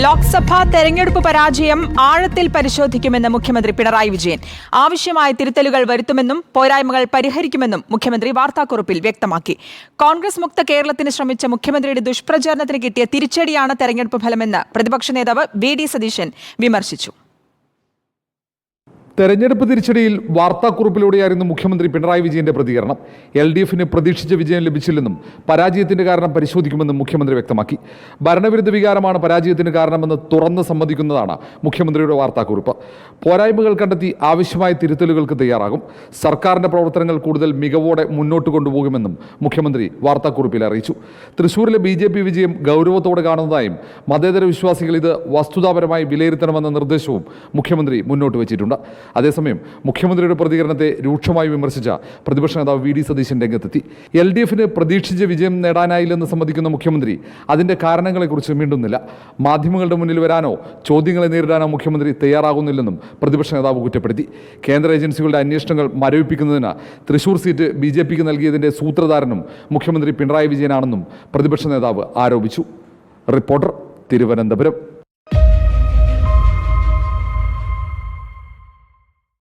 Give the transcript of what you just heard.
ലോക്സഭാ തെരഞ്ഞെടുപ്പ് പരാജയം ആഴത്തിൽ പരിശോധിക്കുമെന്ന് മുഖ്യമന്ത്രി പിണറായി വിജയൻ. ആവശ്യമായ തിരുത്തലുകൾ വരുത്തുമെന്നും പോരായ്മകൾ പരിഹരിക്കുമെന്നും മുഖ്യമന്ത്രി വാർത്താക്കുറിപ്പിൽ വ്യക്തമാക്കി. കോൺഗ്രസ് മുക്ത കേരളത്തിന് ശ്രമിച്ച മുഖ്യമന്ത്രിയുടെ ദുഷ്പ്രചാരണത്തിന് കിട്ടിയ തിരിച്ചടിയാണ് തെരഞ്ഞെടുപ്പ് ഫലമെന്ന് പ്രതിപക്ഷ നേതാവ് വി.ഡി. സതീശൻ വിമർശിച്ചു. തെരഞ്ഞെടുപ്പ് തിരിച്ചടിയിൽ വാർത്താക്കുറിപ്പിലൂടെയായിരുന്നു മുഖ്യമന്ത്രി പിണറായി വിജയന്റെ പ്രതികരണം. LDFന് പ്രതീക്ഷിച്ച വിജയം ലഭിച്ചില്ലെന്നും പരാജയത്തിന്റെ കാരണം പരിശോധിക്കുമെന്നും മുഖ്യമന്ത്രി വ്യക്തമാക്കി. ഭരണവിരുദ്ധ വികാരമാണ് പരാജയത്തിന് കാരണമെന്ന് തുറന്ന് സമ്മതിക്കുന്നതാണ് മുഖ്യമന്ത്രിയുടെ വാർത്താക്കുറിപ്പ്. പോരായ്മകൾ കണ്ടെത്തി ആവശ്യമായ തിരുത്തലുകൾക്ക് തയ്യാറാകും. സർക്കാരിന്റെ പ്രവർത്തനങ്ങൾ കൂടുതൽ മികവോടെ മുന്നോട്ട് കൊണ്ടുപോകുമെന്നും മുഖ്യമന്ത്രി വാർത്താക്കുറിപ്പിൽ അറിയിച്ചു. തൃശൂരിലെ BJP വിജയം ഗൗരവത്തോടെ കാണുന്നതായും മതേതര വിശ്വാസികൾ ഇത് വസ്തുതാപരമായി വിലയിരുത്തണമെന്ന നിർദ്ദേശവും മുഖ്യമന്ത്രി മുന്നോട്ട് വച്ചിട്ടുണ്ട്. അതേസമയം മുഖ്യമന്ത്രിയുടെ പ്രതികരണത്തെ രൂക്ഷമായി വിമർശിച്ച പ്രതിപക്ഷ നേതാവ് വി.ഡി. സതീശൻ രംഗത്തെത്തി. LDFന് പ്രതീക്ഷിച്ച വിജയം നേടാനായില്ലെന്ന് സമ്മതിക്കുന്ന മുഖ്യമന്ത്രി അതിന്റെ കാരണങ്ങളെക്കുറിച്ച് മിണ്ടുന്നില്ല. മാധ്യമങ്ങളുടെ മുന്നിൽ വരാനോ ചോദ്യങ്ങളെ നേരിടാനോ മുഖ്യമന്ത്രി തയ്യാറാകുന്നില്ലെന്നും പ്രതിപക്ഷ നേതാവ് കുറ്റപ്പെടുത്തി. കേന്ദ്ര ഏജൻസികളുടെ അന്വേഷണങ്ങൾ മരവിപ്പിക്കുന്നതിന് തൃശൂർ സീറ്റ് BJPക്ക് നൽകിയതിന്റെ സൂത്രധാരനും മുഖ്യമന്ത്രി പിണറായി വിജയനാണെന്നും പ്രതിപക്ഷ നേതാവ് ആരോപിച്ചു. റിപ്പോർട്ടർ, തിരുവനന്തപുരം.